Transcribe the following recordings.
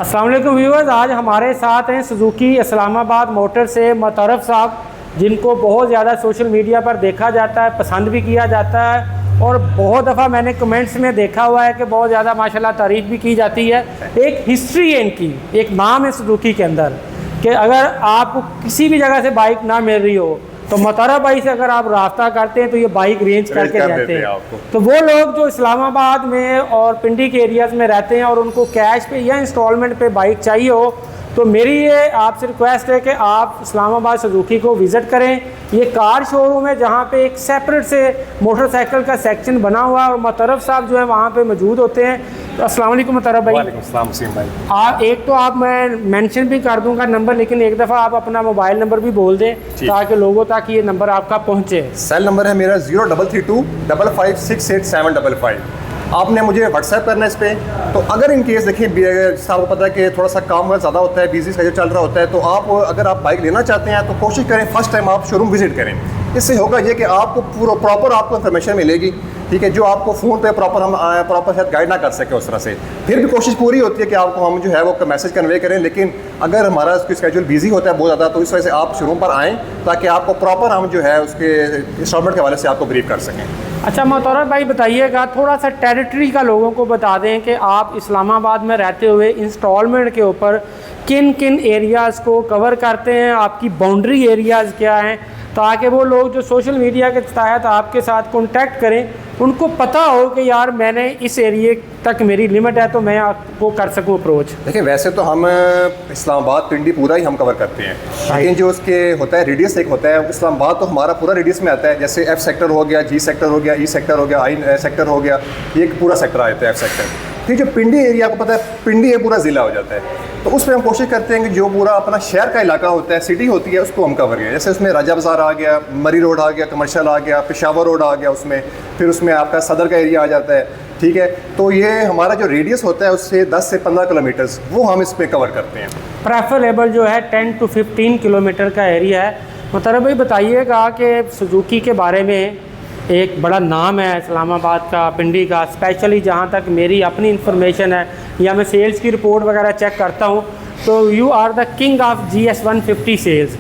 अस्सलाम वालेकुम व्यूअर्स, आज हमारे साथ हैं सुजुकी इस्लामाबाद मोटर से मुतरफ साहब, जिनको बहुत ज़्यादा सोशल मीडिया पर देखा जाता है, पसंद भी किया जाता है और बहुत दफ़ा मैंने कमेंट्स में देखा हुआ है कि बहुत ज़्यादा माशाल्लाह तारीफ़ भी की जाती है। एक हिस्ट्री है इनकी, एक नाम है सुजुकी के अंदर कि अगर आपको किसी भी जगह से बाइक ना मिल रही हो तो मोतरा भाई से अगर आप रास्ता करते हैं तो ये बाइक रेंज करके जाते हैं। तो वो लोग जो इस्लामाबाद में और पिंडी के एरियाज़ में रहते हैं और उनको कैश पे या इंस्टॉलमेंट पे बाइक चाहिए हो, तो मेरी ये आपसे रिक्वेस्ट है कि आप इस्लामाबाद सुजुकी को विज़िट करें। ये कार शोरूम है जहाँ पे एक सेपरेट से मोटरसाइकिल का सेक्शन बना हुआ है और मुतरफ साहब जो है वहाँ पे मौजूद होते हैं। तो अस्सलाम वालेकुम मुतरफ भाई। वालेकुम अस्सलाम वसीम भाई। एक तो आप मैं मेंशन भी कर दूंगा नंबर, लेकिन एक दफ़ा आप अपना मोबाइल नंबर भी बोल दें ताकि लोगों तक ये नंबर आपका पहुँचे। सेल नंबर है मेरा 0332 5568 आपने मुझे व्हाट्सएप करना है इस पर। तो अगर इन केस देखिए आपको पता है कि थोड़ा सा काम ज़्यादा होता है, बिजी शेड्यूल चल रहा होता है, तो आप अगर आप बाइक लेना चाहते हैं तो कोशिश करें फर्स्ट टाइम आप शोरूम विजिट करें। इससे होगा ये कि आपको प्रॉपर आपको इन्फॉर्मेशन मिलेगी, ठीक है, जो आपको फ़ोन पे प्रॉपर शायद गाइड ना कर सके उस तरह से। फिर भी कोशिश पूरी होती है कि आपको हम जो है वो मैसेज कन्वे करें, लेकिन अगर हमारा उसकी स्केड्यूल बिजी होता है बहुत ज़्यादा, तो इस वजह से आप शोरूम पर आएँ ताकि आपको प्रॉपर हम जो है उसके इंस्टॉलमेंट के हवाले से आपको ब्रीफ कर सकें। अच्छा मुतरफ भाई बताइएगा, थोड़ा सा टेरिटरी का लोगों को बता दें कि आप इस्लामाबाद में रहते हुए इंस्टॉलमेंट के ऊपर किन किन एरियाज़ को कवर करते हैं, आपकी बाउंड्री एरियाज़ क्या हैं, ताकि वो लोग जो सोशल मीडिया के तहत आपके साथ कांटेक्ट करें उनको पता हो कि यार मैंने इस एरिए तक मेरी लिमिट है तो मैं आपको कर सकूं अप्रोच। देखिए वैसे तो हम इस्लामाबाद पिंडी पूरा ही हम कवर करते हैं, लेकिन जो उसके होता है रेडियस एक होता है, इस्लामाबाद तो हमारा पूरा रेडियस में आता है। जैसे F सेक्टर हो गया, G सेक्टर हो गया, E सेक्टर हो गया, I सेक्टर हो गया, ये एक पूरा सेक्टर आता है F सेक्टर। फिर जो पिंडी एरिया आपको पता है पिंडी है पूरा ज़िला हो जाता है, तो उसमें हम कोशिश करते हैं कि जो पूरा अपना शहर का इलाका होता है, सिटी होती है, उसको हम कवर करें। जैसे उसमें राजा बाज़ार आ गया, मरी रोड आ गया, कमर्शियल आ गया, पेशावर रोड आ गया उसमें, फिर उसमें आपका सदर का एरिया आ जाता है, ठीक है। तो ये हमारा जो रेडियस होता है उससे 10 से 15 किलोमीटर्स वो हम इस पर कवर करते हैं। प्रेफरेबल जो है 10 to 15 किलोमीटर का एरिया है। मुतरफ भाई बताइएगा कि सुजुकी के बारे में एक बड़ा नाम है इस्लामाबाद का, पिंडी का, स्पेशली जहाँ तक मेरी अपनी इंफॉर्मेशन है या मैं सेल्स की रिपोर्ट वगैरह चेक करता हूँ, तो you are the king of GS 150 sales.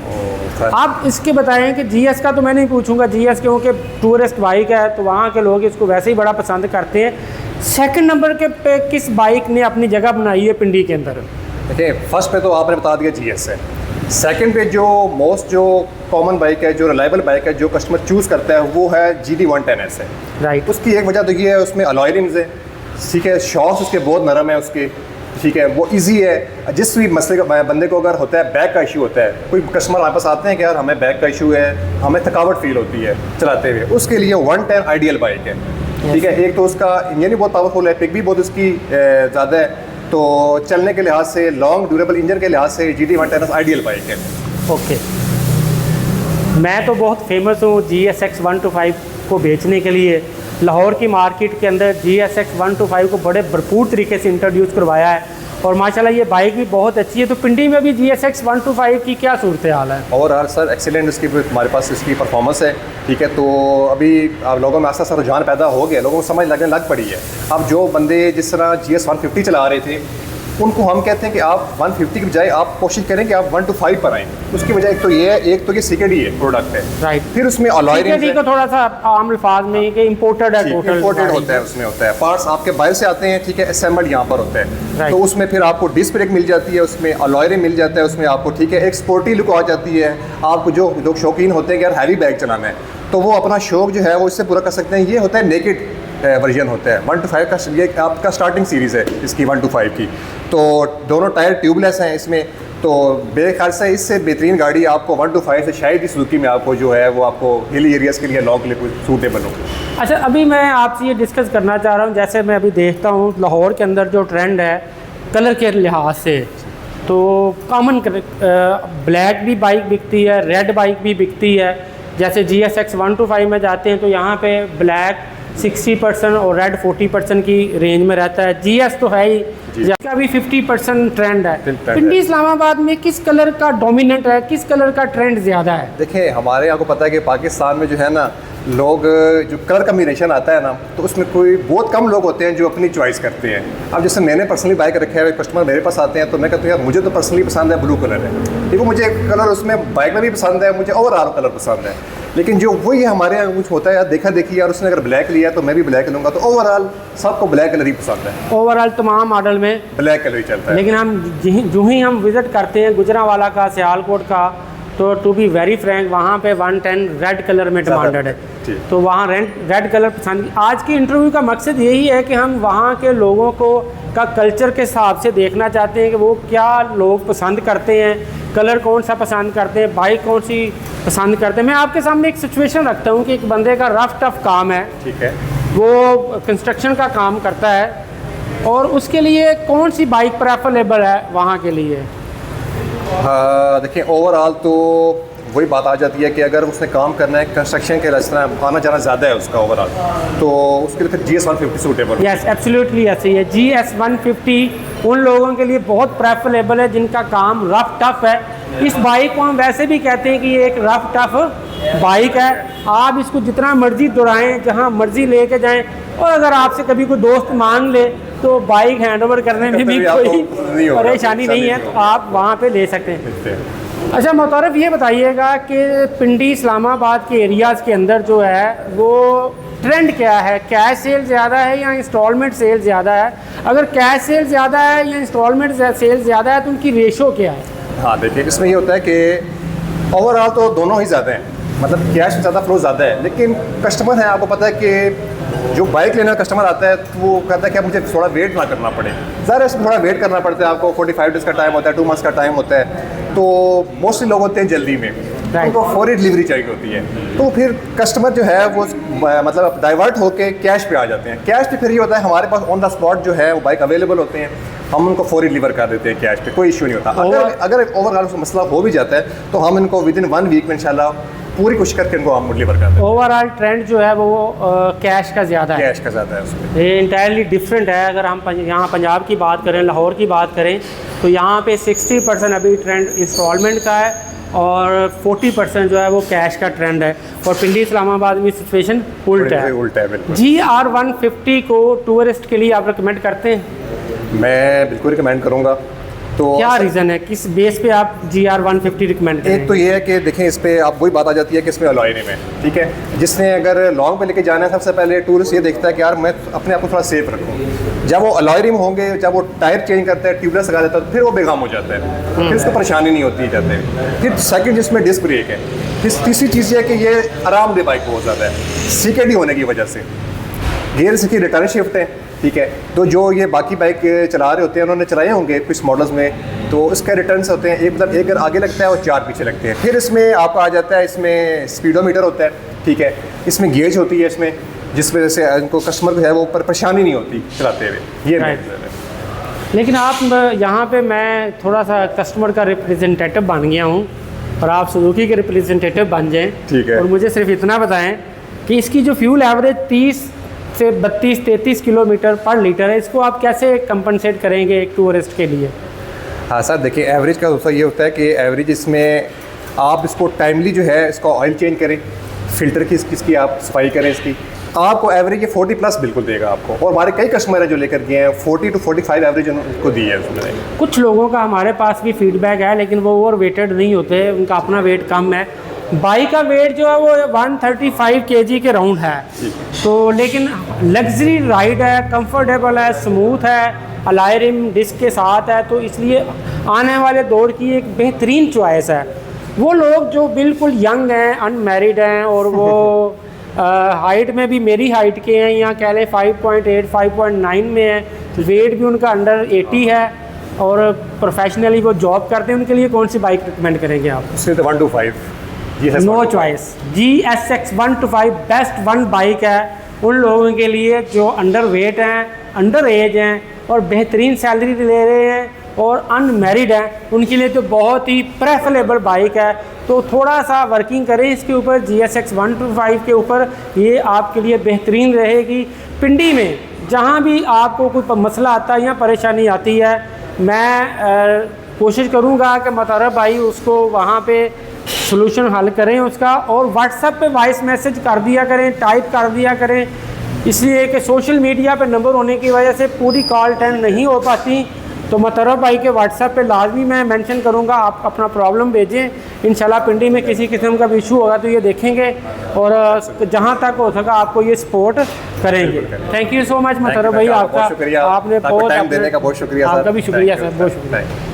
आप इसके बताएं कि GS का तो मैं नहीं पूछूंगा, GS क्योंकि टूरिस्ट बाइक है तो वहाँ के लोग इसको वैसे ही बड़ा पसंद करते हैं। सेकंड नंबर के पे किस बाइक ने अपनी जगह बनाई है पिंडी के अंदर? देखिए फर्स्ट पे तो आपने बता दिया GS है। सेकंड पे जो जो कॉमन बाइक है, जो रिलायबल बाइक है, जो कस्टमर चूज़ करता है वो है GD 110S है। राइट। उसकी एक वजह तो ये है उसमें अलॉय रिम्स है, ठीक है, शॉक्स उसके बहुत नरम है उसके, ठीक है, वो इजी है। जिस भी मसले का बंदे को अगर होता है बैक का इशू होता है, कोई कस्टमर हमारे पास आते हैं कि यार हमें बैक का इशू है, हमें थकावट फील होती है चलाते हुए, उसके लिए 110 आइडियल बाइक है, ठीक है। एक तो उसका इंजन भी बहुत पावरफुल है, पिक भी बहुत उसकी ज़्यादा है, तो चलने के लिहाज से, लॉन्ग ड्यूरेबल इंजन के लिहाज से GD 110 आइडियल बाइक है। ओके। मैं तो बहुत फेमस हूँ GSX 125 को बेचने के लिए। लाहौर की मार्केट के अंदर GSX 125 को बड़े भरपूर तरीके से इंट्रोड्यूस करवाया है और माशाल्लाह ये बाइक भी बहुत अच्छी है। तो पिंडी में भी GSX 125 की क्या सूरत हाल है? और सर एक्सीलेंट इसकी हमारे पास इसकी परफॉर्मेंस है, ठीक है। तो अभी आप लोगों में आस्ता आस्ता रुझान पैदा हो गया, लोगों को समझ लगने लग पड़ी है। अब जो बंदे जिस तरह GS 150 चला रहे थे उनको हम कहते हैं कि आप 150 की बजाय आप कोशिश करें कि आप 125 पर आएँ। उसकी वजह एक तो ये है, एक तो ये CKD है प्रोडक्ट है, राइट। फिर उसमें अलॉय रिम्स है, को थोड़ा सा आम अल्फाज में कि इंपोर्टेड है, टोटल इंपोर्टेड होता है, उसमें होता है पार्ट्स आपके बाहर से आते हैं, ठीक है, असेंबल्ड यहाँ पर होता है। तो उसमें फिर आपको डिस्क ब्रेक मिल जाती है, उसमें अलॉय रिम मिल जाता है, उसमें आपको, ठीक है, एक स्पोर्टी लुक आ जाती है। आपको जो लोग शौकीन होते हैं कि यार हैवी बैग चलाना है तो वो अपना शौक जो है वो इससे पूरा कर सकते हैं। ये होता है नेकेड वर्जन होता है 125 का, ये आपका स्टार्टिंग सीरीज़ है इसकी 125 की। तो दोनों टायर ट्यूबलेस हैं इसमें, तो मेरे ख्याल से इससे बेहतरीन गाड़ी आपको 125 से शायद ही सुजुकी में आपको जो है वो आपको हिली एरियाज़ के लिए लॉन्ग के लिए सूटेबल हो। अच्छा, अभी मैं आपसे ये डिस्कस करना चाह रहा हूँ, जैसे मैं अभी देखता हूँ लाहौर के अंदर जो ट्रेंड है कलर के लिहाज से, तो कॉमन ब्लैक भी बाइक बिकती है, रेड बाइक भी बिकती है। जैसे GSX 125 में जाते हैं तो यहाँ पे ब्लैक 60% और रेड 40% की रेंज में रहता है। GS तो है ही, इसका भी 50% ट्रेंड है। पिंडी इस्लामाबाद में किस कलर का डोमिनेंट है, किस कलर का ट्रेंड ज़्यादा है? देखिए हमारे यहाँ को पता है कि पाकिस्तान में जो है ना लोग जो कलर कम्बिनेशन आता है ना, तो उसमें कोई बहुत कम लोग होते हैं जो अपनी चॉइस करते हैं। अब जैसे मैंने पर्सनली बाइक रखा है, कस्टमर मेरे पास आते हैं तो मैं कहता हूँ यार मुझे तो पर्सनली पसंद है ब्लू कलर है, देखो मुझे कलर उसमें बाइक में भी पसंद है, मुझे ओवरऑल कलर पसंद है। लेकिन जो वही हमारे यहाँ कुछ होता है यार, देखा देखी यार उसने अगर ब्लैक लिया तो मैं भी ब्लैक लूँगा, तो ओवरऑल सबको ब्लैक कलर ही पसंद है, ओवरऑल तमाम मॉडल में ब्लैक कलर ही चलता है। लेकिन हम जो ही हम विज़िट करते हैं गुजरांवाला का, सियालकोट का, तो टू बी वेरी फ्रैंक वहाँ पे 110 रेड कलर में डिमांडेड है, तो वहाँ रेड कलर पसंद। आज की इंटरव्यू का मकसद यही है कि हम वहाँ के लोगों को का कल्चर के हिसाब से देखना चाहते हैं कि वो क्या लोग पसंद करते हैं, कलर कौन सा पसंद करते हैं, बाइक कौन सी पसंद करते हैं। मैं आपके सामने एक सिचुएशन रखता हूँ कि एक बंदे का रफ टफ काम है, ठीक है, वो कंस्ट्रक्शन का काम करता है, और उसके लिए कौन सी बाइक प्रेफरेबल है वहाँ के लिए? हाँ देखिए, ओवरऑल तो वही बात आ जाती है कि अगर उसने काम करना है कंस्ट्रक्शन के रास्ते में आना जाना ज़्यादा है उसका ओवरऑल, तो उसके लिए फिर GS150 सूटेबल। यस एब्सोल्युटली ऐसे ही है। GS150 उन लोगों के लिए बहुत प्रेफरेबल है जिनका काम रफ टफ है। इस बाइक को हम वैसे भी कहते हैं कि ये एक रफ टफ बाइक है। आप इसको जितना मर्जी दौड़ाएं, जहां मर्जी लेके जाएं, और अगर आपसे कभी कोई दोस्त मांग ले तो बाइक हैंड ओवर करने में भी कोई परेशानी नहीं है, तो आप वहाँ पे ले सकते हैं। अच्छा मुतरफ, ये बताइएगा कि पिंडी इस्लामाबाद के एरियाज़ के अंदर जो है वो ट्रेंड क्या है? कैश सेल ज़्यादा है या इंस्टॉलमेंट सेल ज़्यादा है? अगर कैश सेल ज़्यादा है या इंस्टॉलमेंट सेल ज़्यादा है तो उनकी रेशो क्या है? हाँ देखिए, इसमें ये होता है कि ओवरऑल तो दोनों ही ज़्यादा हैं, मतलब कैश ज़्यादा फ्लो ज़्यादा है, लेकिन कस्टमर है, आपको पता है कि जो बाइक लेने का कस्टमर आता है तो वो कहता है कि मुझे थोड़ा वेट ना करना पड़े, ज़रा इसमें थोड़ा वेट करना पड़ता है, आपको 45 डेज़ का टाइम होता है, 2 मंथ्स का टाइम होता है, तो मोस्टली लोग होते हैं जल्दी में, उनको फौरी डिलीवरी चाहिए होती है, तो फिर कस्टमर जो है वो मतलब डाइवर्ट होकर कैश पे आ जाते हैं। कैश पे फिर ये होता है हमारे पास ऑन द स्पॉट जो है वो बाइक अवेलेबल होते हैं, हम उनको फौरी डिलीवर कर देते हैं कैश पे, कोई इशू नहीं होता। अगर ओवरऑल मसला हो भी जाता है तो हम इनको विद इन 1 वीक में इंशाल्लाह पूरी कोशिश करके इनको हम डिलीवर कर देते हैं। ओवरऑल ट्रेंड जो है वो कैश का ज़्यादा है, कैश का ज़्यादा है उसमें, ये इंटायरली डिफरेंट है। अगर हम यहाँ पंजाब की बात करें, लाहौर की बात करें, तो यहाँ पे 60% अभी ट्रेंड इंस्टॉलमेंट का है और 40% जो है वो कैश का ट्रेंड है, और पिंडी इस्लामाबाद में सिचुएशन उल्टा है। बिल्कुल। GR150 को टूरिस्ट के लिए आप रिकमेंड करते हैं? मैं बिल्कुल रिकमेंड करूँगा। तो क्या रीज़न है, किस बेस पे आप GR150 रिकमेंड करें? एक तो ये है कि देखें, इस पे आप वही बात आ जाती है कि इसमें अलॉय रिम है, ठीक है, जिसने अगर लॉन्ग पे लेके जाना है सबसे पहले टूरिस्ट ये देखता है कि यार मैं अपने आप को थोड़ा सेफ रखूँ। जब वो अलॉय रिम होंगे, जब वो टायर चेंज करता है, ट्यूबलेस लगा देता है, फिर वो बेगाम हो जाता है, फिर उसको परेशानी नहीं होती जाते हैं। फिर सेकंड जिसमें डिस्क ब्रेक है, तीसरी चीज़ ये है कि ये आरामदेह बाइक बहुत ज़्यादा है CKD होने की वजह से। गियर इसकी रिटर्न शिफ्ट है, ठीक है, तो जो ये बाकी बाइक चला रहे होते हैं उन्होंने चलाए होंगे कुछ मॉडल्स में, तो उसके रिटर्न्स होते हैं, एक मतलब एक आगे लगता है और 4 पीछे लगते हैं। फिर इसमें आपका आ जाता है, इसमें स्पीडोमीटर होता है, ठीक है, इसमें गेज होती है इसमें, जिस वजह से इनको कस्टमर को है वो पर परेशानी नहीं होती चलाते हुए। ये लेकिन आप यहाँ पे मैं थोड़ा सा कस्टमर का रिप्रेजेंटेटिव बन गया हूँ और आप सुजुकी के रिप्रेजेंटेटिव बन जाएँ, ठीक है, और मुझे सिर्फ इतना बताएं कि इसकी जो फ्यूल एवरेज 30 से 32-33 किलोमीटर पर लीटर है, इसको आप कैसे कंपनसेट करेंगे एक टूरिस्ट के लिए? हाँ सर, देखिए एवरेज का दूसरा ये होता है कि एवरेज इसमें आप इसको टाइमली जो है इसका ऑयल चेंज करें, फिल्टर की इसकी आप सफाई करें इसकी, आपको एवरेज ये 40+ बिल्कुल देगा आपको। और हमारे कई कस्टमर हैं जो लेकर गए हैं, 40 to 45 एवरेज उनको दी है उसमें। कुछ लोगों का हमारे पास भी फीडबैक है, लेकिन वो ओवर वेटेड नहीं होते, उनका अपना वेट कम है। बाइक का वेट जो है वो 135 kg के राउंड है, तो लेकिन लग्जरी राइड है, कंफर्टेबल है, स्मूथ है, अलॉय रिम डिस्क के साथ है, तो इसलिए आने वाले दौर की एक बेहतरीन चॉइस है। वो लोग जो बिल्कुल यंग हैं, अनमैरिड हैं, और वो हाइट में भी मेरी हाइट के हैं, या कह लें 5.8 5.9 में है, वेट भी उनका अंडर 80 है, और प्रोफेशनली वो जॉब करते हैं, उनके लिए कौन सी बाइक रिकमेंड करेंगे आप? सिर्फ 125 no choice. GSX 125 best one bike है उन लोगों के लिए जो अंडर वेट हैं, अंडर एज हैं, और बेहतरीन सैलरी ले रहे हैं और अनमैरिड हैं, उनके लिए तो बहुत ही प्रेफरेबल बाइक है। तो थोड़ा सा वर्किंग करें इसके ऊपर, GSX 125 के ऊपर, ये आपके लिए बेहतरीन रहेगी। पिंडी में जहाँ भी आपको कोई मसला आता है या परेशानी आती है, मैं कोशिश करूँगा कि मुतरफ भाई उसको वहाँ पे सोल्यूशन हल करें उसका, और व्हाट्सएप पे वॉइस मैसेज कर दिया करें, टाइप कर दिया करें, इसलिए कि सोशल मीडिया पे नंबर होने की वजह से पूरी कॉल अटेंड नहीं हो पाती। तो मुतरफ भाई के व्हाट्सएप पे लाजमी मैं मेंशन करूँगा, आप अपना प्रॉब्लम भेजें, इंशाल्लाह पिंडी में किसी किस्म का भी इशू होगा तो ये देखेंगे और जहाँ तक हो सका आपको ये सपोर्ट करेंगे। थैंक यू सो मच मुतरफ भाई, आपका शुक्रिया, आपने टाइम देने का बहुत शुक्रिया, आपका भी शुक्रिया सर, बहुत शुक्रिया।